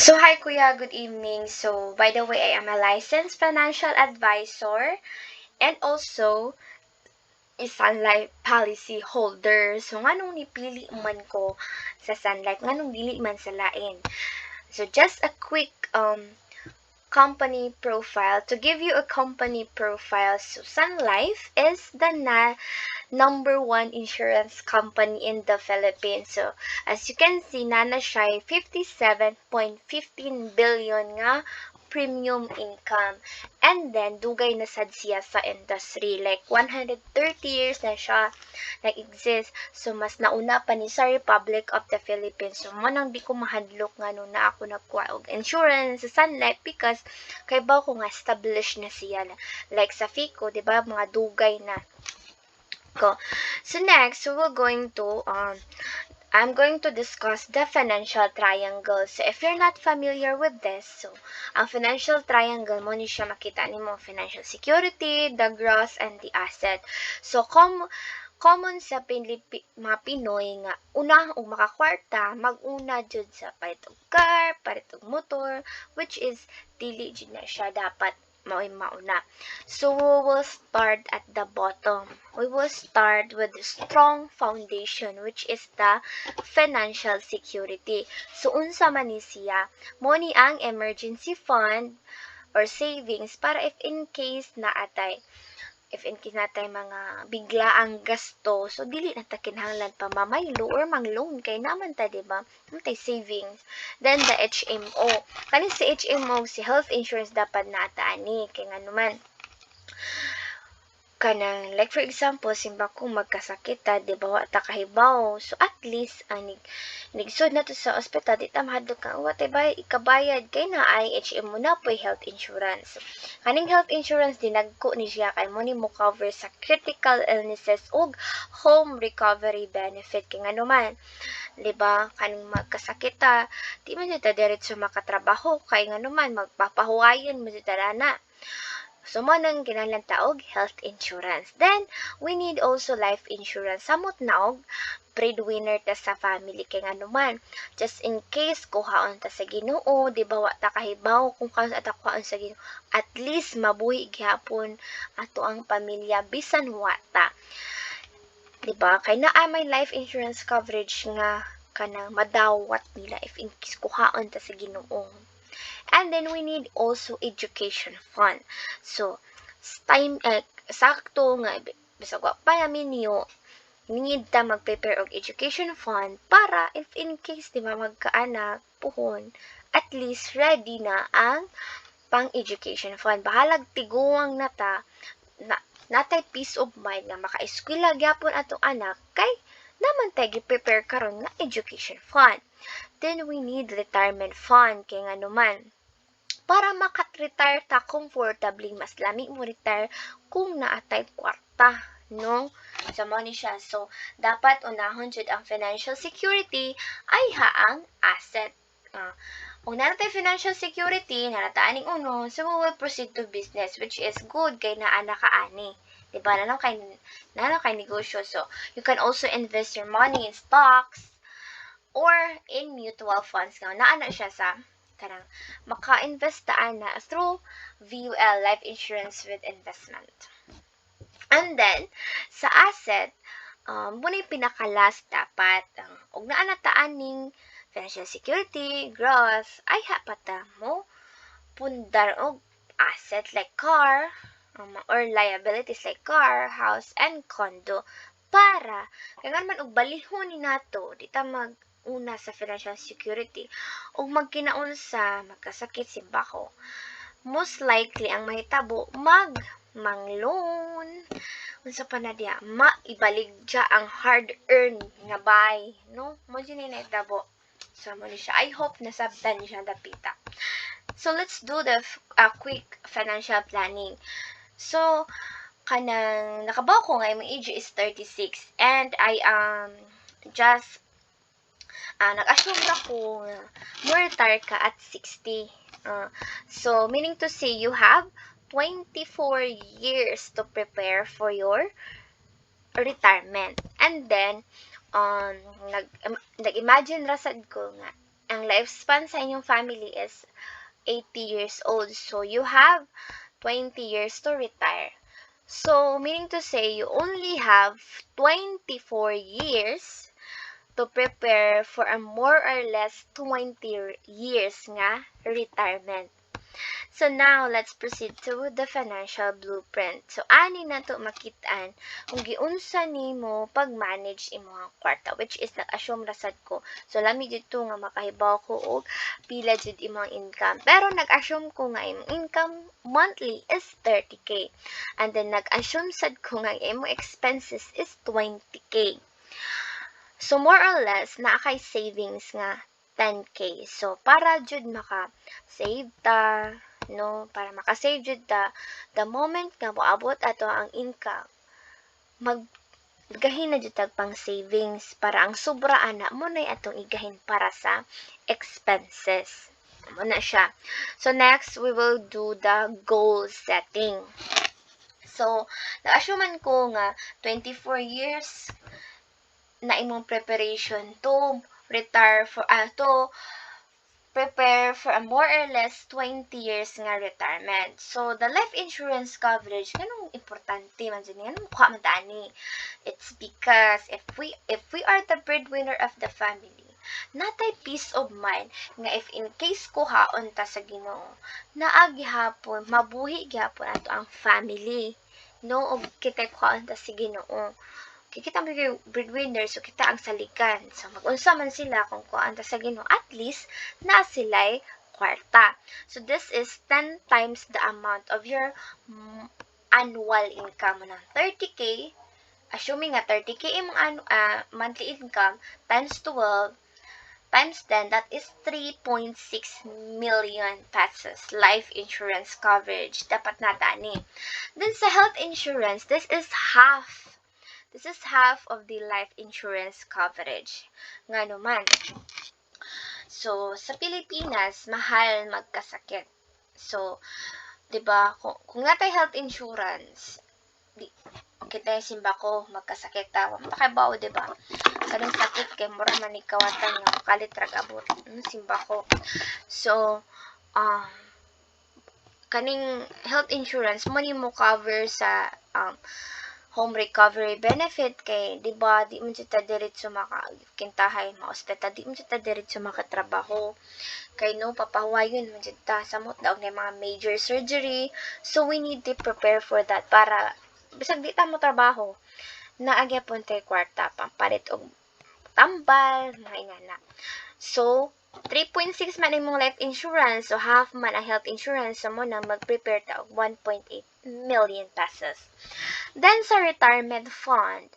So, hi Kuya, good evening. So, by the way, I am a licensed financial advisor and also a Sun Life policy holder. So, nganong nipili man ko sa Sun Life, nganong dili man sa lain. So, just a quick company profile. To give you a company profile, so Sun Life is the number one insurance company in the Philippines. So, as you can see, nana siya 57.15 billion nga premium income. And then, dugay na sad siya sa industry. Like, 130 years na siya nag-exist. So, mas nauna pa ni sa Republic of the Philippines. So, mo nang di ko mahadlok nga no na ako nagkuha og insurance sa Sun Life because kay ba ko nga established na siya. Like sa FICO, di ba, mga dugay na ko. So next, we're going to I'm going to discuss the financial triangle. So if you're not familiar with this, so ang financial triangle mo ni siya makita nimo financial security, the gross and the asset. So common sa mga Pinoy nga una og makakwarta mag-una jud sa palit og car, palit og motor, which is dili jud na siya dapat mao'y mauna. So we will start at the bottom. We will start with the strong foundation, which is the financial security. So unsa man ni siya? Mo ni ang emergency fund or savings para if in case natay mga biglaang gasto, so dili na ta kinahanglan pa mamaylo or mang-loan kay naman ta, diba? Natay savings. Then the HMO. Kani si HMO, si health insurance dapat nata ani kay nganuman kanang like for example simba kung magkasakit ta, di ba, wa ta kahibaw, so at least ang nigsud na to sa ospital di ta mahadlok ka wa tay bay ikabayad kay na IHM mo na po health insurance. Kaning health insurance dinagko ni siya kay mo ni mo cover sa critical illnesses ug home recovery benefit kay nganuman, di ba, kaning magkasakit ta di man ta diretso makatrabaho kay nganuman magpapahuwayan mo ta na. So, mo nang kinahanglan taog health insurance. Then, we need also life insurance. Samot naog breadwinner ta sa family kay nganuman. Just in case kuhaon ta sa Ginoo, di ba wa ta kahibaw kung kaon ta kuhaon sa Ginoo. At least mabuhi gyapon ato ang pamilya bisan wa ta. Di ba? Kay naa may life insurance coverage nga kanang madawat nila if in case kuhaon ta sa Ginoo. And then we need also education fund. So, sakto nga bisag wa pa namin niyo need ta mag-prepare og education fund para if in case di ba magkaanak puhon, at least ready na ang pang-education fund. Bahalag tiguang nata natay peace of mind nga maka-eskwela gyapon atong anak kay naman tay gi-prepare karon nga education fund. Then we need retirement fund kay nganuman para maka-retire ta comfortably, mas lami mo retire kung naatay kwarta, no? So, mo ni siya. So, dapat unahon jud ang financial security ay haang asset. Kung naratay financial security, narataan ning uno, so we will proceed to business, which is good kay naa na kaani. Diba? Nanaw kay negosyo. So, you can also invest your money in stocks or in mutual funds. Naa na siya sa kanang maka-invest taan na through VUL, life insurance with investment. And then sa asset, muna yung pinaka-last dapat og naa na taan ning financial security, gross, ay hapata mo pundar og asset like car or liabilities like car, house, and condo para kay man og balihon ni nato di ta una sa financial security ug magkinaon sa magkasakit simbako, most likely ang mahitabo mang-loan unsa pa na diya maibaligya ang hard earned nga buy, no, mo din ni nahitabo. So mo ni siya, I hope nasabtan niya dapita. So let's do the quick financial planning. So kanang nakabaw ko nga my age is 36 and I just nag-assume na ko mo retire ka at 60. So, meaning to say, you have 24 years to prepare for your retirement. And then, nag-imagine rasad ko nga, ang lifespan sa inyong family is 80 years old. So, you have 20 years to retire. So, meaning to say, you only have 24 years to prepare for a more or less 20 years nga retirement. So now, let's proceed to the financial blueprint. So, ani na to makitaan kung giunsa nimo pag-manage imong kwarta, which is nag-assume rasad ko. So, lami dito nga makahibaw ko og pila jud imong income. Pero nag-assume ko nga imong income monthly is 30K. And then nag-assume sad ko nga imong expenses is 20K. So, more or less, naa kay savings nga 10K. So, para jud maka-save ta, no, para maka-save jud ta, the moment nga moabot ato ang income, gahin na jud tag pang savings para ang sobra ana mo na atong igahin para sa expenses. Mo na siya. So, next, we will do the goal setting. So, na-assume ko nga 24 years na imong preparation to retire for to prepare for a more or less 20 years nga retirement. So, the life insurance coverage, ganun importante man dyan. Ganun mukha man dani. It's because if we are the breadwinner of the family, natay peace of mind nga if in case kuhaon ta sa Ginoo, naa gihapon, mabuhi gihapon ato ang family. No, og kitay kuhaon ta sa Ginoo. Kita mo yung breadwinner, so kita ang saligan. So, mag-unsa man sila kung kuhaan ta sa Ginoo, at least na sila'y kwarta. So, this is 10 times the amount of your annual income ng 30K. Assuming nga 30K imong monthly income times 12 times 10, that is 3.6 million pesos life insurance coverage. Dapat natani. Then sa health insurance, this is half of the life insurance coverage. Nga naman. So, sa Pilipinas, mahal magkasakit. So, 'di ba, kung natay health insurance, kita simba ko magkasakit ta, wa kay bao, 'di ba? Kadang sakit kay mura man ni kawatan nga kalit rag abot. Simba ko. So, kaning health insurance mo nimo cover sa home recovery benefit kay di ba di mo ta diretso makakintahay ma-ospital, di mo ta diretso makatrabaho kay no papawayon man jud ta samot daw na mga major surgery. So we need to prepare for that para bisag di ta mo trabaho naagya pun tay kwarta pampalit og tambal mga ingana. So 3.6 man imong life insurance, so half man ang health insurance, so mo na mag-prepare ta og 1.8 million pesos. Then sa retirement fund,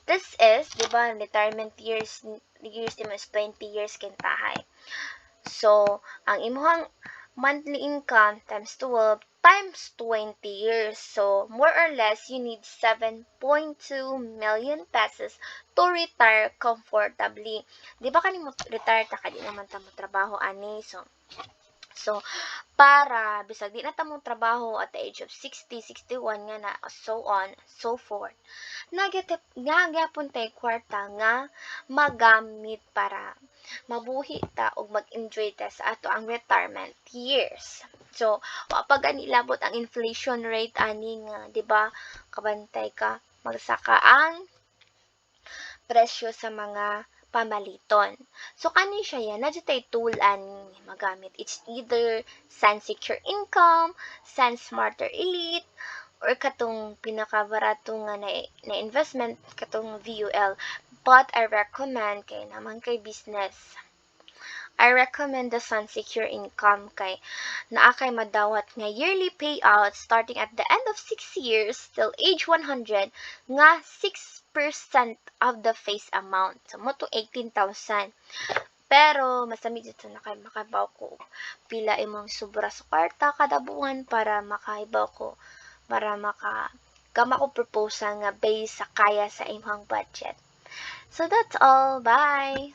this is, di ba, retirement years di mas 20 years kintahay. So, ang imuhang monthly income times 12 times 20 years. So, more or less, you need 7.2 million pesos to retire comfortably. Di ba kanimo retire ta ka di naman ta mo trabaho ani? So, para bisag di na ta mong trabaho at the age of 60, 61 nga na, so on, so forth. Nagyapon tay kwarta nga magamit para mabuhi ta og mag-enjoy ta sa ato ang retirement years. So, pag labot ang inflation rate ani nga, 'di ba? Kabantay ka magsaka ang presyo sa mga pamaliton. So, kani siya yan, nadyo tayo tulan magamit. It's either Sun Secure Income, Sun Smarter Elite, or katong pinakabarato nga na investment, katong VUL. But I recommend kay naman kay business, I recommend the Sun Secure Income kay naa kay madawat nga yearly payout starting at the end of 6 years till age 100 nga 6% of the face amount. So, mo to 18,000. Pero, masami dito na kay makabaw ko pila imong sobra sa kwarta kada buwan para makaibaw ko, para gama ko proposal nga based sa kaya sa imong budget. So, that's all. Bye!